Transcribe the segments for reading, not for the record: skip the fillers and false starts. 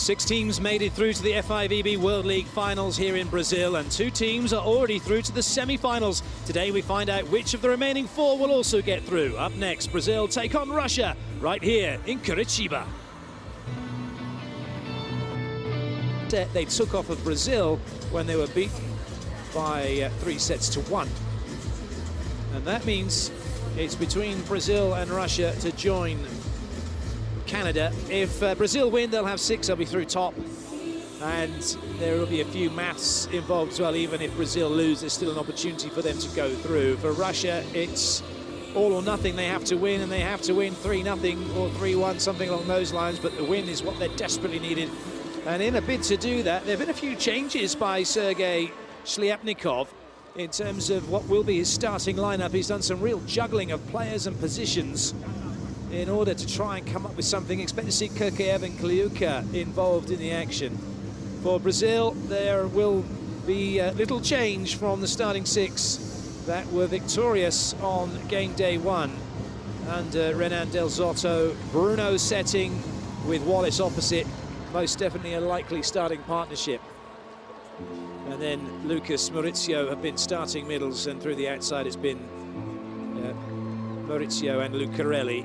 6 teams made it through to the FIVB World League finals here in Brazil, and 2 teams are already through to the semi-finals. Today we find out which of the remaining 4 will also get through. Up next, Brazil take on Russia right here in Curitiba. They took off of Brazil when they were beaten by 3 sets to 1. And that means it's between Brazil and Russia to join Canada. If Brazil win, they'll have 6, they'll be through top. And there will be a few maths involved as well. Even if Brazil lose, there's still an opportunity for them to go through. For Russia, it's all or nothing. They have to win, and they have to win 3-0 or 3-1, something along those lines. But the win is what they're desperately needed. And in a bid to do that, there have been a few changes by Sergei Shliapnikov in terms of what will be his starting lineup. He's done some real juggling of players and positions in order to try and come up with something. Expect to see Kirkeev and Kliuka involved in the action. For Brazil, there will be little change from the starting 6 that were victorious on game day 1 under Renan Del Zotto. Bruno setting with Wallace opposite. Most definitely a likely starting partnership. And then Lucas, Maurizio have been starting middles, and through the outside it's been Maurizio and Lucarelli.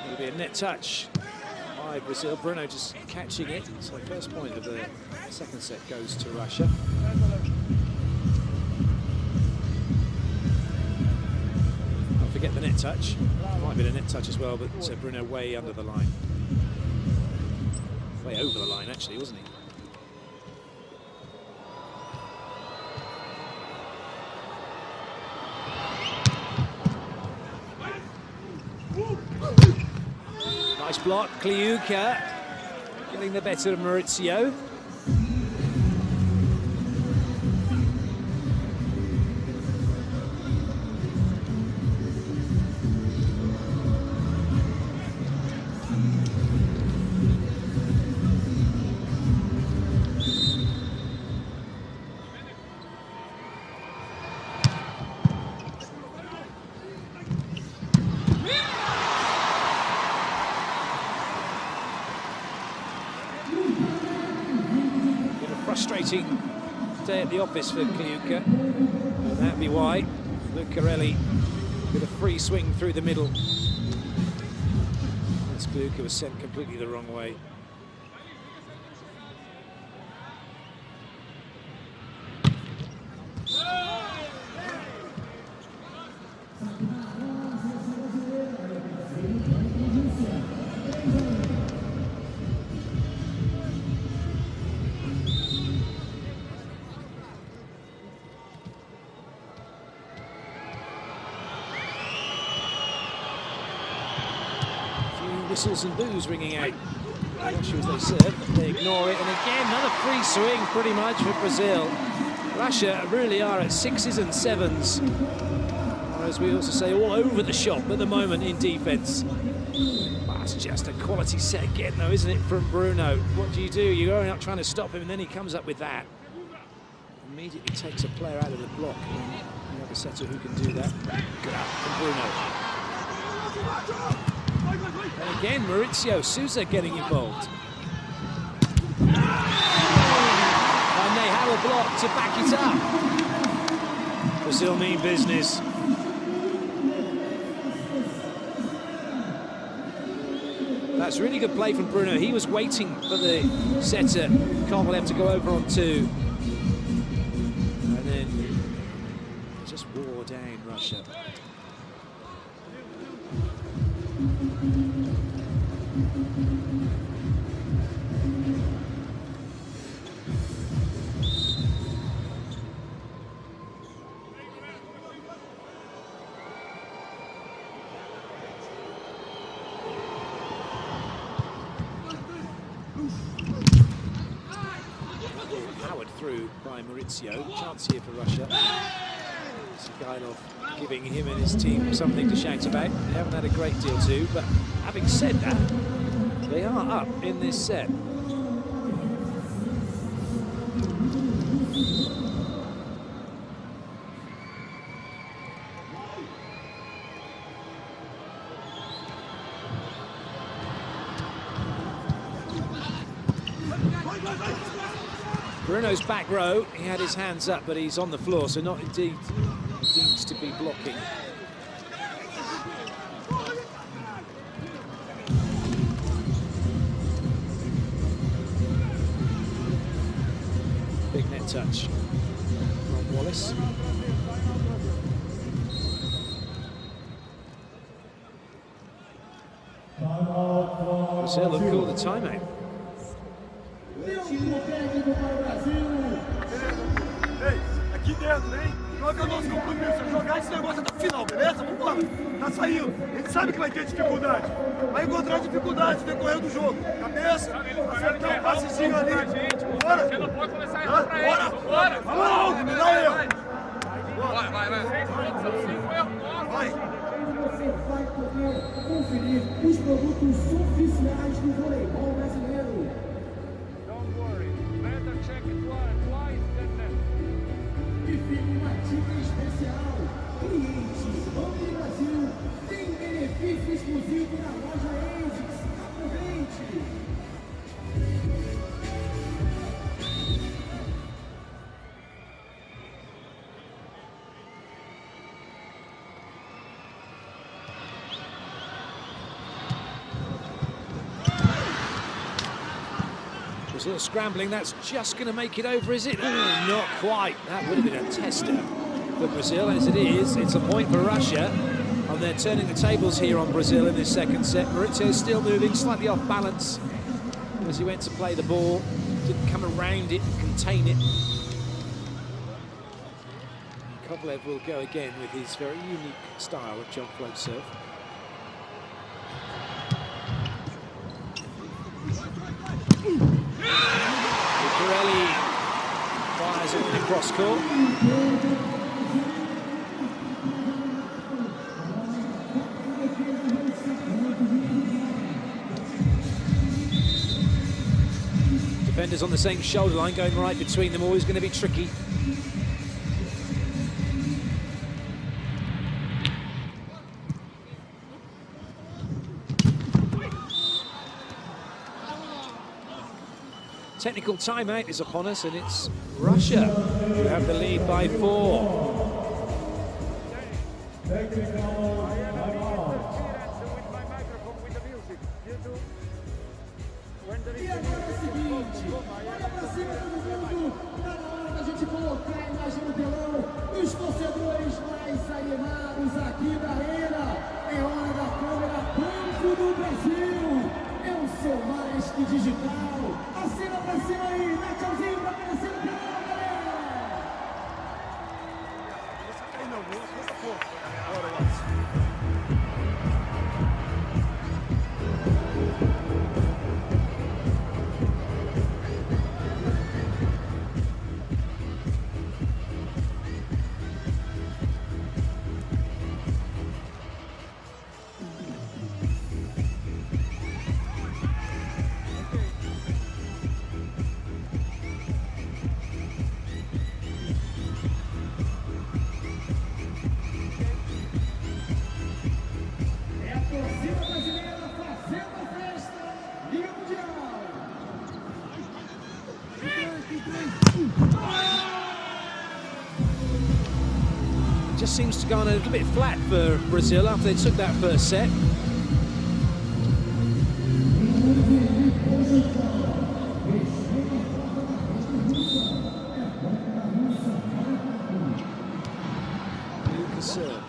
It'll be a net touch by Brazil. Bruno just catching it. So the first point of the second set goes to Russia. Don't forget the net touch. Might be a net touch as well, but Bruno way under the line. Way over the line, actually, wasn't he? Nice block, Kliuka getting the better of Maurizio. Frustrating day at the office for Kliuka. That'd be why. Lucarelli with a free swing through the middle. As Kliuka was sent completely the wrong way. Whistles and boos ringing out. Russia as they serve, but they ignore it, and again another free swing pretty much for Brazil. Russia really are at 6s and 7s, or as we also say, all over the shop at the moment in defence. That's just a quality set again though, isn't it, from Bruno? What do? You're going up trying to stop him, and then he comes up with that. Immediately takes a player out of the block. The other setter who can do that. Good out from Bruno. And again, Maurizio Sousa getting involved. And they have a block to back it up. Brazil mean business. That's really good play from Bruno. He was waiting for the setter, Kovalev, to go over on 2. And then just wore down Russia. Through by Maurizio. Chance here for Russia. Sigailov giving him and his team something to shout about. They haven't had a great deal to, but having said that, they are up in this set. Bruno's back row, he had his hands up, but he's on the floor, so not indeed seems to be blocking. Big net touch from Wallace. Brazil have called the timeout. Aqui dentro, hein? Qual que é o nosso compromisso? É jogar esse negócio até o final, beleza? Vamos embora. Tá saindo. A gente sabe que vai ter dificuldade. Vai encontrar dificuldade no decorrer do jogo. Cabeça, acertar um passezinho ali. Bora! Você não pode começar a errar pra ele. Bora! Vamos! Me dá erro! Vai. 5 erros. Vai! Você vai poder conferir os produtos oficiais do voleibol brasileiro. E fica uma dica especial. Clientes do Brasil tem benefício exclusivo na loja Ages. Aproveite! Brazil scrambling, that's just going to make it over, is it? Oh, not quite. That would have been a tester for Brazil. As it is, it's a point for Russia. And they're turning the tables here on Brazil in this second set. Maurizio still moving, slightly off balance as he went to play the ball. Didn't come around it and contain it. Kovalev will go again with his very unique style of jump float serve. Pirelli fires it in the cross court. Defenders on the same shoulder line, going right between them, always going to be tricky. Technical timeout is upon us, and it's Russia who have the lead by 4. E agora é o seguinte, olha pra cima todo mundo, tá na hora da gente colocar a imagem no telão dos torcedores mais animados aqui da arena. É hora da câmera Banco do Brasil. Eu sou mais que digital. Assina pra cima aí, dá tchauzinho pra aparecer no canal, galera. Just seems to go on a little bit flat for Brazil after they took that first set. Lucas serve.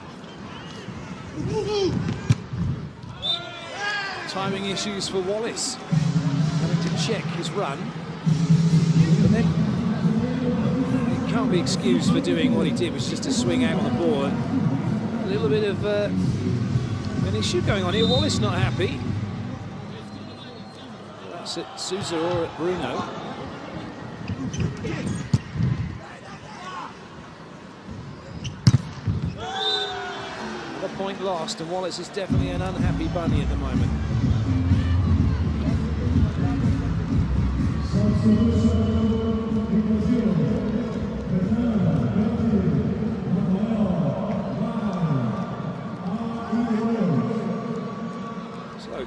timing issues for Wallace, having to check his run. But then he can't be excused for doing what he did, which was just to swing out on the board. A little bit of an issue going on here. Wallace not happy. That's at Sousa or at Bruno. Another point lost, and Wallace is definitely an unhappy bunny at the moment. So,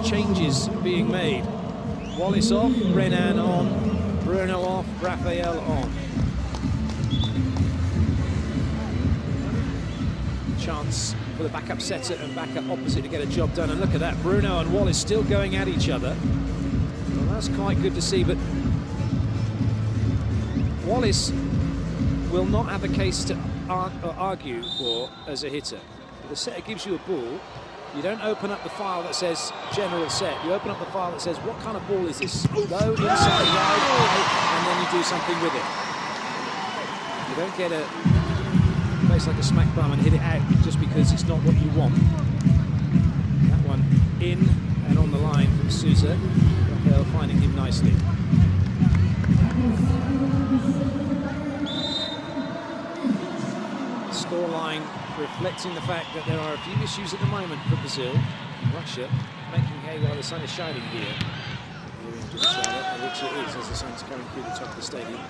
changes being made. Wallace off, Renan on, Bruno off, Raphael on. Chance for the backup setter and backup opposite to get a job done. And look at that, Bruno and Wallace still going at each other. Well, that's quite good to see, but Wallace will not have a case to argue for as a hitter. If the setter gives you a ball, you don't open up the file that says general set. You open up the file that says what kind of ball is this? Low, inside, wide, and then you do something with it. You don't get a place like a smack bum and hit it out just because it's not what you want. That one in and on the line from Sousa. Raphael finding him nicely. Scoreline reflecting the fact that there are a few issues at the moment for Brazil. Russia making hay while the sun is shining here. Which it is as the sun's coming through the top of the stadium.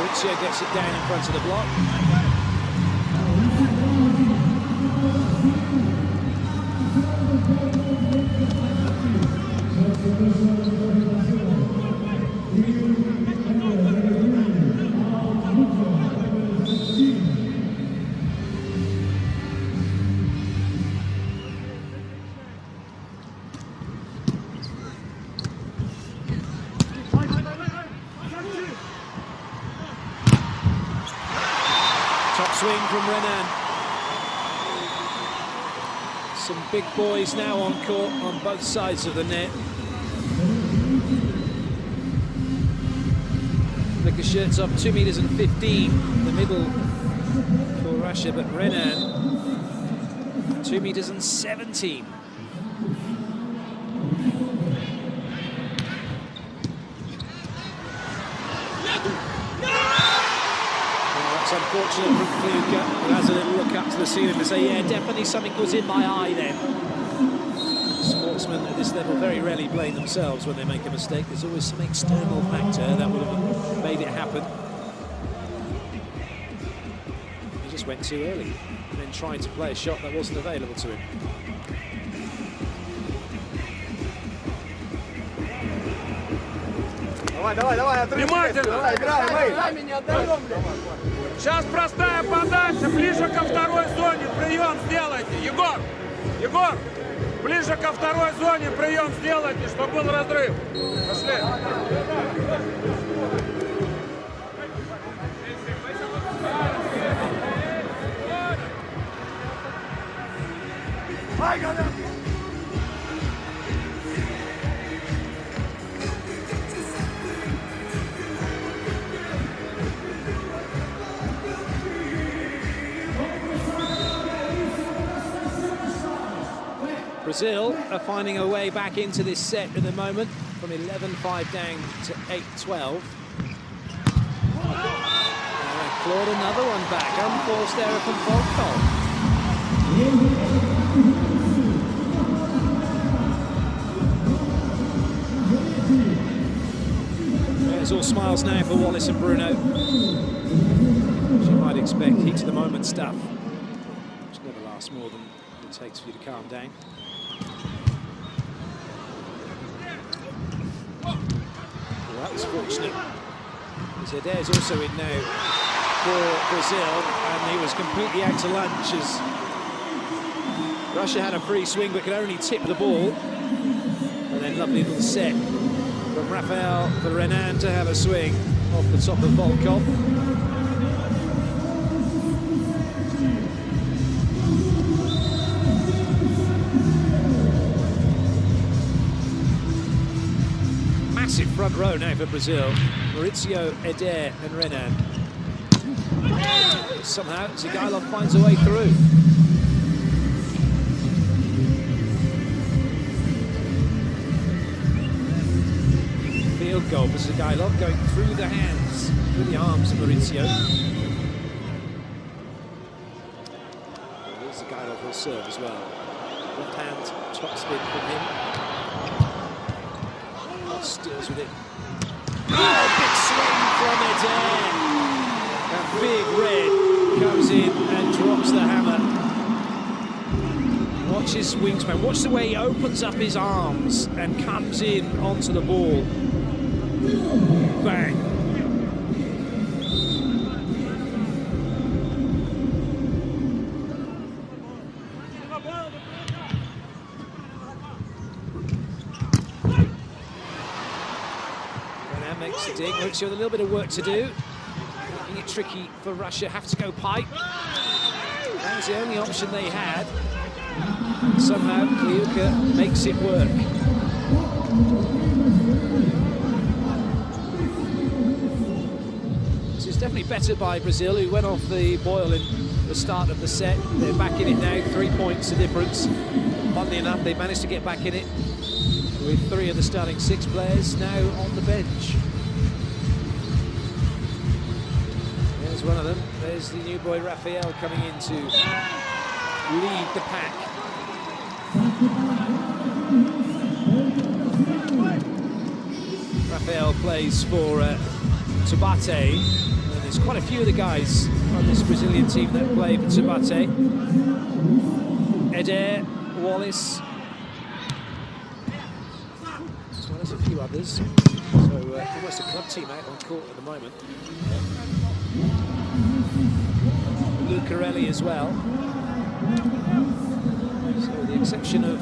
RUSIA gets it down in front of the block. Top swing from Renan. Some big boys now on court on both sides of the net. Flicker shirts off 2 meters and 15 in the middle for Russia, but Renan 2 meters and 17. Unfortunate from Kluger, who has a little look up to the ceiling to say, yeah, definitely something was in my eye then. Sportsmen at this level very rarely blame themselves when they make a mistake. There's always some external factor that would have made it happen. He just went too early and then tried to play a shot that wasn't available to him. Внимательно! Сейчас простая подача, ближе ко второй зоне, прием сделайте. Егор, Егор, ближе ко второй зоне, прием сделайте, чтобы был разрыв. Пошли. Vai, galera! Brazil are finding a way back into this set at the moment, from 11-5 down to 8-12. Clawed another one back, unforced error from Volkov. There's all smiles now for Wallace and Bruno. As you might expect, heat of the moment stuff, which never lasts more than it takes for you to calm down. Well, It's fortunate. Adair's also in now for Brazil, and he was completely out to lunch as Russia had a free swing but could only tip the ball. And then lovely little set from Rafael for Renan to have a swing off the top of Volkov. Massive front row now for Brazil. Maurizio, Eder and Renan. Somehow Zigailov finds a way through. Field goal for Zigailov, going through the hands, through the arms of Maurizio. Zigailov will serve as well. Left hand top spin from him. Steals with it. Oh, big swing from Eder. And Big Red comes in and drops the hammer. Watch his wingspan. Watch the way he opens up his arms and comes in onto the ball. Bang. Makes the dig. Maurizio with a little bit of work to do. Making it tricky for Russia. Have to go pipe. That was the only option they had. Somehow Kliuka makes it work. This is definitely better by Brazil, who went off the boil in the start of the set. They're back in it now. 3 points the difference. Funnily enough, they managed to get back in it with 3 of the starting 6 players now on the bench. There's one of them. There's the new boy Rafael coming in to lead the pack. Rafael plays for Tabate. And there's quite a few of the guys on this Brazilian team that play for Tabate. Eder, Wallace, as well as a few others. So almost a club team out on court at the moment. Lucarelli as well. So with the exception of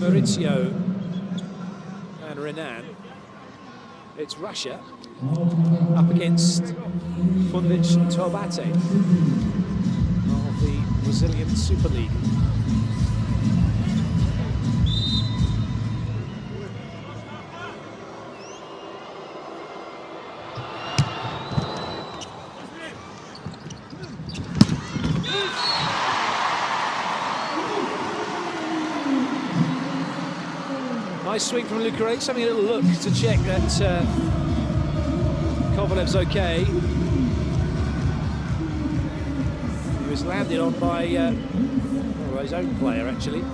Maurizio and Renan, it's Russia up against Fundic and Tabate of the Brazilian Super League. Nice swing from Lucarelli, just having a little look to check that Kovalev's okay. He was landed on by his own player, actually.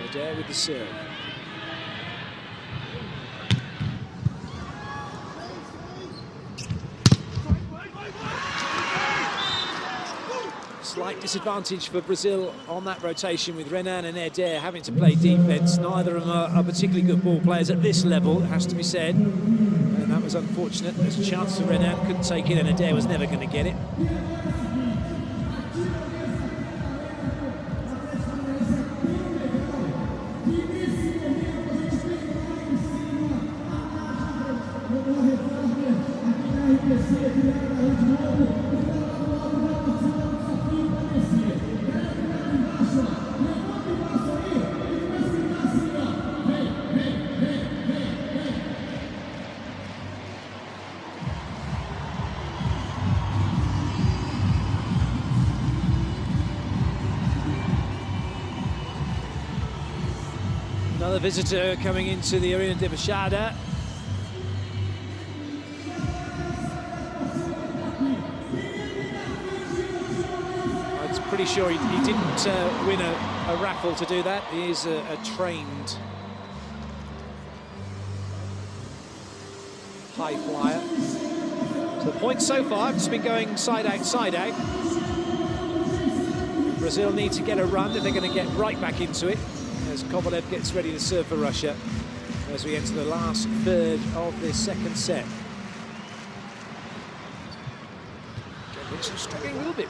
Eder with the serve. Slight disadvantage for Brazil on that rotation with Renan and Eder having to play defence. Neither of them are particularly good ball players at this level, it has to be said. And that was unfortunate. There's a chance for Renan, couldn't take it, and Eder was never going to get it. Another visitor coming into the Arena de Baixada. I'm pretty sure he didn't win a raffle to do that. He is a trained high flyer. So the points so far have just been going side out, side out. Brazil need to get a run if they're going to get right back into it, as Kovalev gets ready to serve for Russia as we enter the last third of this second set. Jovic struggling a little bit.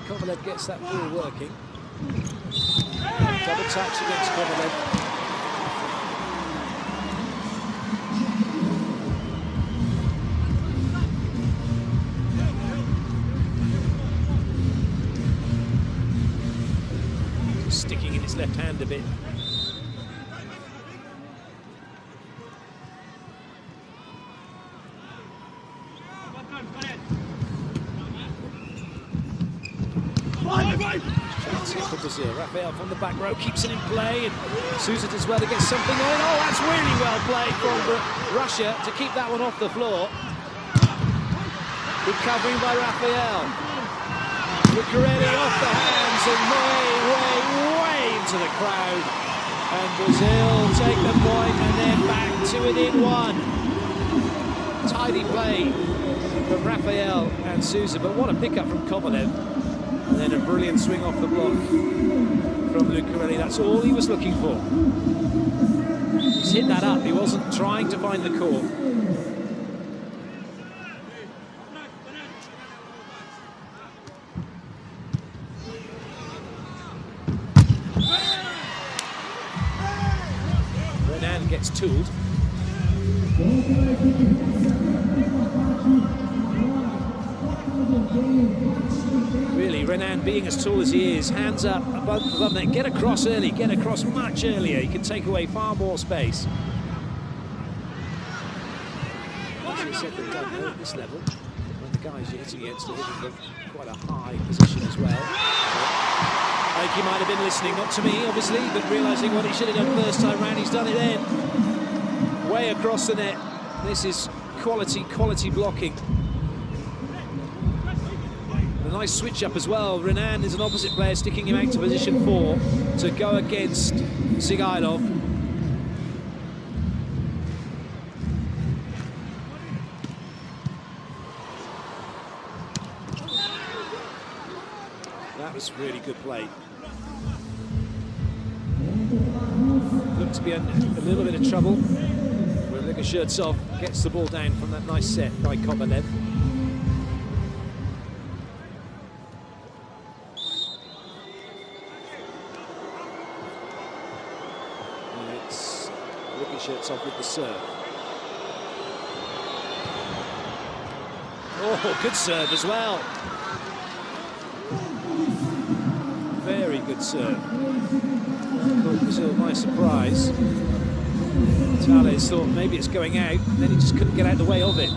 Kovalev gets that ball working. Double touch against Kovalev. Sticking in his left hand a bit. Chance here for Brazil. Rafael from the back row keeps it in play, and Sousa does well to get something going. Oh, that's really well played from Russia to keep that one off the floor. Good covering by Rafael. Lucarelli off the hands and way into the crowd. And Brazil take the point and then back to within one. Tidy play from Rafael and Sousa, but what a pickup from Kovalev. And then a brilliant swing off the block from Lucarelli. That's all he was looking for. He's hit that up. He wasn't trying to find the court. Renan gets tooled. Really, Renan being as tall as he is, hands up above that, get across early, get across much earlier. He can take away far more space. As we said, they've done at this level, when the guys you're hitting against are hitting them quite a high position as well. I think he might have been listening, not to me, obviously, but realising what he should have done first time round, he's done it then. Way across the net. This is quality blocking. A nice switch up as well. Renan is an opposite player, sticking him out to position 4 to go against Sigailov. That was really good play. Looked to be in a little bit of trouble. Shirtsov gets the ball down from that nice set by Kovalev. And it's Shirtsov with the serve. Oh, good serve as well. Very good serve. Caught Brazil by surprise. Tales thought maybe it's going out, and then he just couldn't get out the way of it.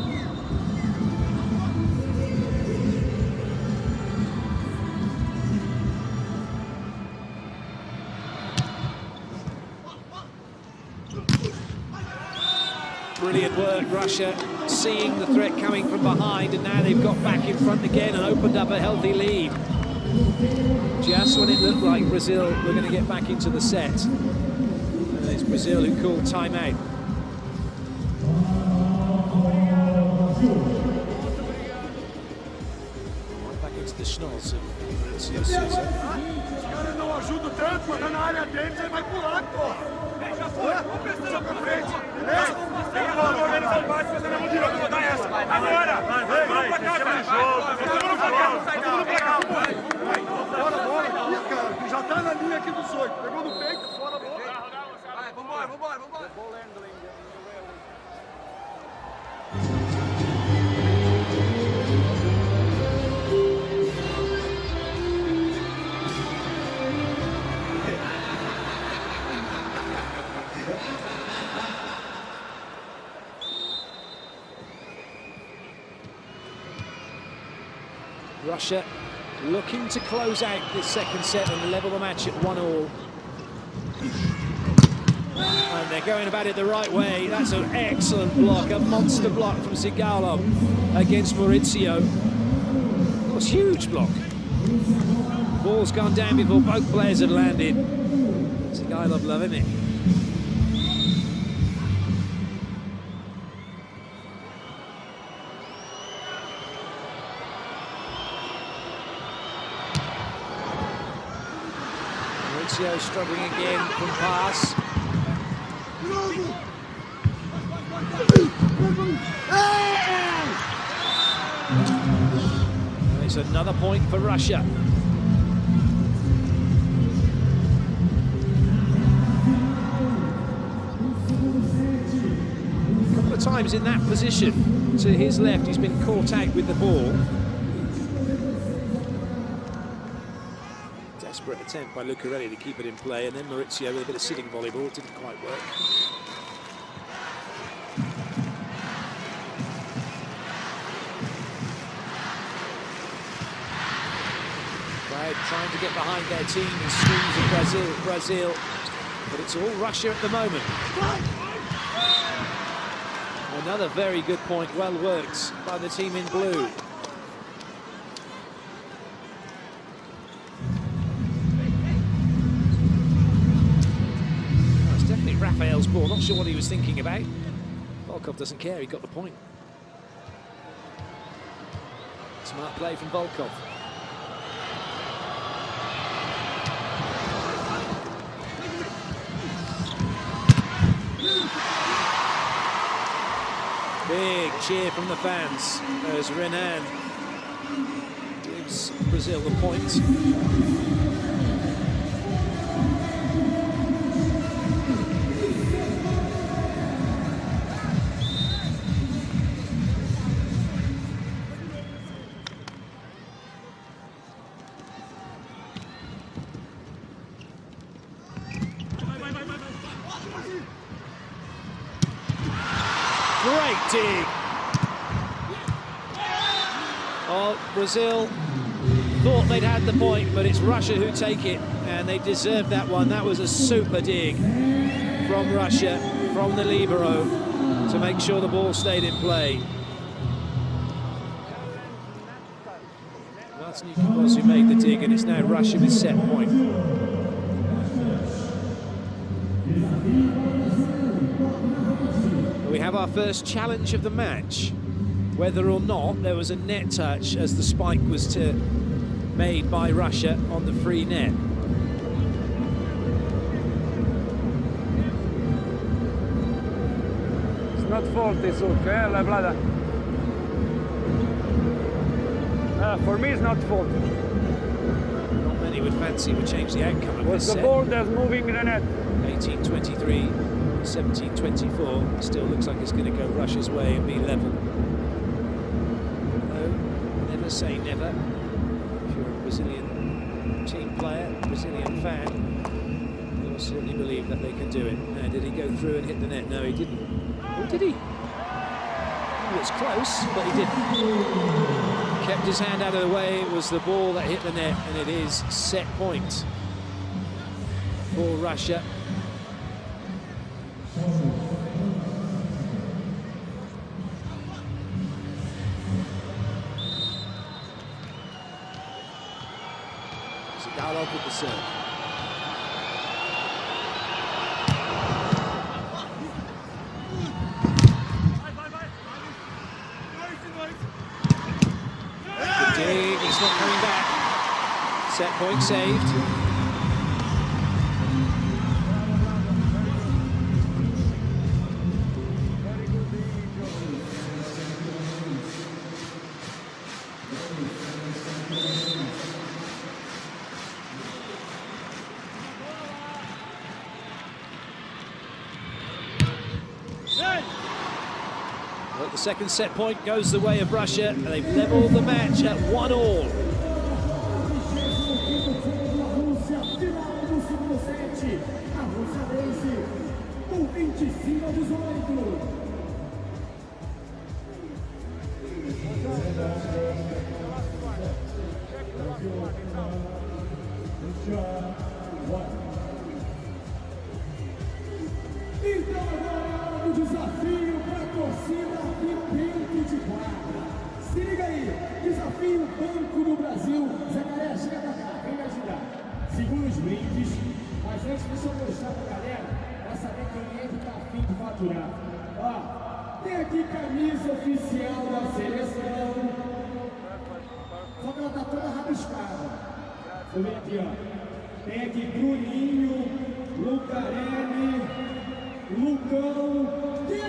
Brilliant work, Russia, seeing the threat coming from behind, and now they've got back in front again and opened up a healthy lead. Just when it looked like Brazil were going to get back into the set. It's Brazil who called timeout. Right back into the schnoz of Sousa. Os caras não ajudam tanto, mas na área deles ele vai pular, porra. Já foi, vamos pensar pra frente, beleza? Tem que organizar o básico, você não tirou, vou dar essa. Agora! Vai, pra cá, velho! Todo mundo pra cá! Bora, cara, já tá na linha aqui dos 8. Pegou no peito, fora a bola. Vambora. Russia looking to close out this second set and level the match at 1-1. And they're going about it the right way. That's an excellent block, a monster block from Sigailov against Maurizio. That was a huge block. Ball's gone down before both players had landed. Sigailov loving it. Maurizio struggling again from pass. It's another point for Russia. A couple of times in that position to his left, he's been caught out with the ball. Desperate attempt by Lucarelli to keep it in play, and then Maurizio with a bit of sitting volleyball. It didn't quite work. Trying to get behind their team and squeeze Brazil, but it's all Russia at the moment. Another very good point, well worked by the team in blue. It's definitely Rafael's ball, not sure what he was thinking about. Volkov doesn't care, he got the point. Smart play from Volkov. Big cheer from the fans as Renan gives Brazil the point. Great dig. Oh, Brazil thought they'd had the point, but it's Russia who take it, and they deserved that one. That was a super dig from Russia, from the libero, to make sure the ball stayed in play. Martinique was who made the dig, and it's now Russia with set point. We have our first challenge of the match, whether or not there was a net touch as the spike was made by Russia on the free net. It's not fault, it's okay, La Blada. For me, it's not fault. Not many would fancy would change the outcome of this set. The ball that's moving in the net. 18-23, 17-24. Still looks like it's going to go Russia's way and be level. Although, never say never. If you're a Brazilian team player, Brazilian fan, you'll certainly believe that they can do it. Now, did he go through and hit the net? No, he didn't. Or did he? He was close, but he didn't. Kept his hand out of the way. It was the ball that hit the net, and it is set point for Russia. Zagalov with the serve. Good dig, he's not coming back. Set point saved. Well, the second set point goes the way of Russia, and they've levelled the match at 1-1. Então agora o desafio para a torcida aqui dentro de quadra. Se liga aí, desafio Banco do Brasil. Jacaré, chega pra cá, vem me ajudar. Segura os brindes, mas antes deixa eu mostrar pra galera, pra saber quem é que tá afim de faturar. Ó, tem aqui camisa oficial da seleção. Só que ela tá toda rabiscada. Você vê aqui, ó. Tem aqui Bruninho, Lucarelli, Lucão.